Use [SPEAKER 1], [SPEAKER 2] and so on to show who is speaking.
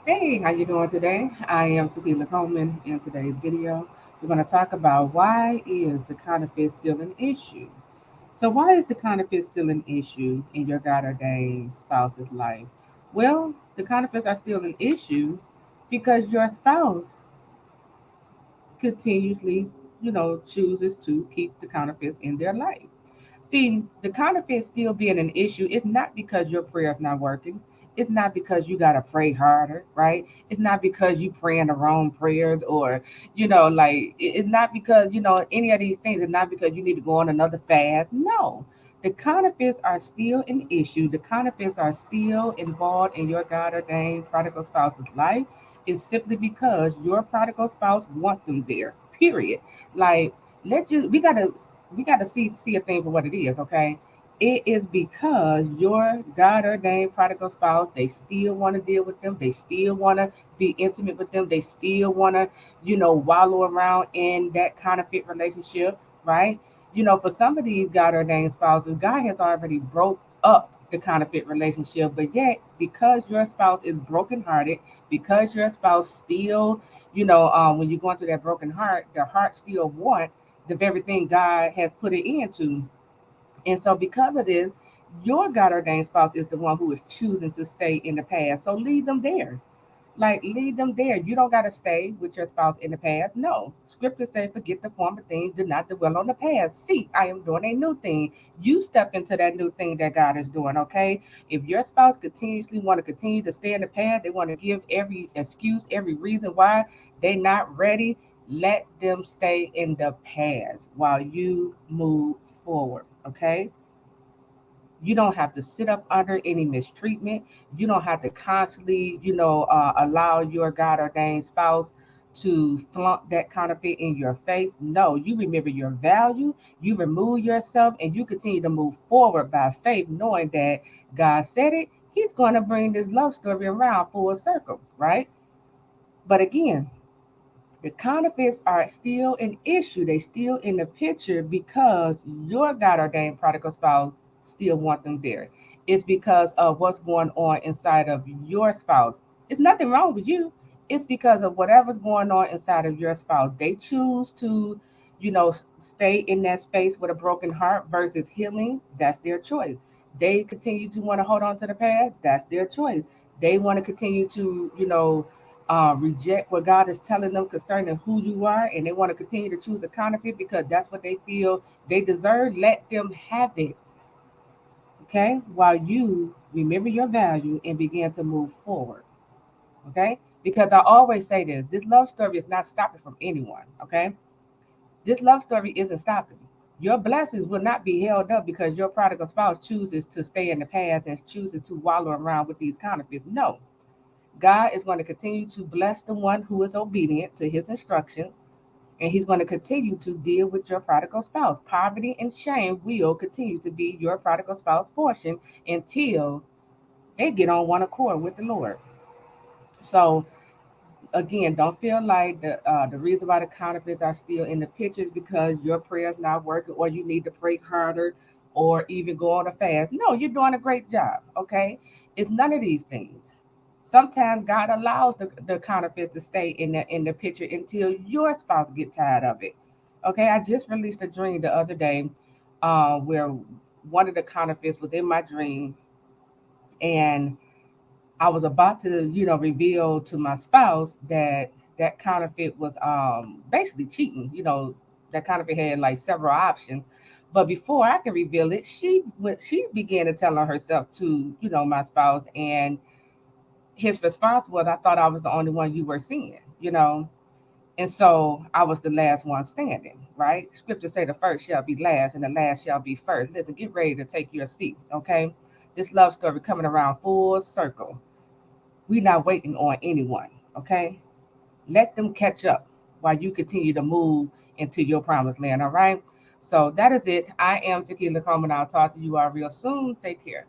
[SPEAKER 1] Hey, how you doing today? I am Taquila Coleman. In today's video, we're going to talk about why is the counterfeit still an issue? So why is the counterfeit still an issue in your God ordained spouse's life? Well, the counterfeits are still an issue because your spouse continuously, chooses to keep the counterfeits in their life. See, the counterfeit still being an issue is not because your prayer is not working. It's not because you gotta pray harder, right? It's not because you praying the wrong prayers or, it's not because, any of these things. It's not because you need to go on another fast. No. The counterfeits are still an issue. The counterfeits are still involved in your God ordained prodigal spouse's life. It's simply because your prodigal spouse wants them there. Period. Like, let you we gotta see a thing for what it is, okay? It is because your God ordained prodigal spouse, they still want to deal with them, they still want to be intimate with them, they still want to, wallow around in that counterfeit relationship, right? For some of these God ordained spouses, God has already broke up the counterfeit relationship, but yet because your spouse is brokenhearted, because your spouse still, when you're going through that broken heart, the heart still want the very thing God has put it into. And so, because of this, your God ordained spouse is the one who is choosing to stay in the past. So, leave them there. Like, leave them there. You don't got to stay with your spouse in the past. No. Scripture says, forget the former things, do not dwell on the past. See, I am doing a new thing. You step into that new thing that God is doing, okay? If your spouse continuously want to continue to stay in the past, they want to give every excuse, every reason why they're not ready, let them stay in the past while you move forward, okay? You don't have to sit up under any mistreatment. You don't have to constantly, allow your God ordained spouse to flaunt that counterfeit in your face. No, you remember your value, you remove yourself, and you continue to move forward by faith, knowing that God said it. He's going to bring this love story around full circle, right? But again, the counterfeits are still an issue. They still in the picture because your God ordained prodigal spouse still want them there. It's because of what's going on inside of your spouse. It's nothing wrong with you. It's because of whatever's going on inside of your spouse. They choose to, stay in that space with a broken heart versus healing. That's their choice. They continue to want to hold on to the past. That's their choice. They want to continue to, reject what God is telling them concerning who you are, and they want to continue to choose a counterfeit because that's what they feel they deserve. Let them have it, okay? While you remember your value and begin to move forward, okay? Because I always say this love story is not stopping from anyone, okay? This love story isn't stopping. Your blessings will not be held up because your prodigal spouse chooses to stay in the past and chooses to wallow around with these counterfeits. No, God is going to continue to bless the one who is obedient to his instruction, and he's going to continue to deal with your prodigal spouse. Poverty and shame will continue to be your prodigal spouse portion until they get on one accord with the Lord. So, again, don't feel like the reason why the counterfeits are still in the picture is because your prayer is not working or you need to pray harder or even go on a fast. No, you're doing a great job, okay? It's none of these things. Sometimes God allows the counterfeits to stay in the picture until your spouse get tired of it. Okay, I just released a dream the other day where one of the counterfeits was in my dream, and I was about to, reveal to my spouse that that counterfeit was basically cheating. That counterfeit had like several options. But before I could reveal it, she began to tell on herself to, my spouse, and his response was, I thought I was the only one you were seeing. And so I was the last one standing, right? Scripture say the first shall be last and the last shall be first. Listen, get ready to take your seat, okay? This love story coming around full circle. We not waiting on anyone, okay? Let them catch up while you continue to move into your promised land, all right? So that is it. I am Taquila Coleman. I'll talk to you all real soon. Take care.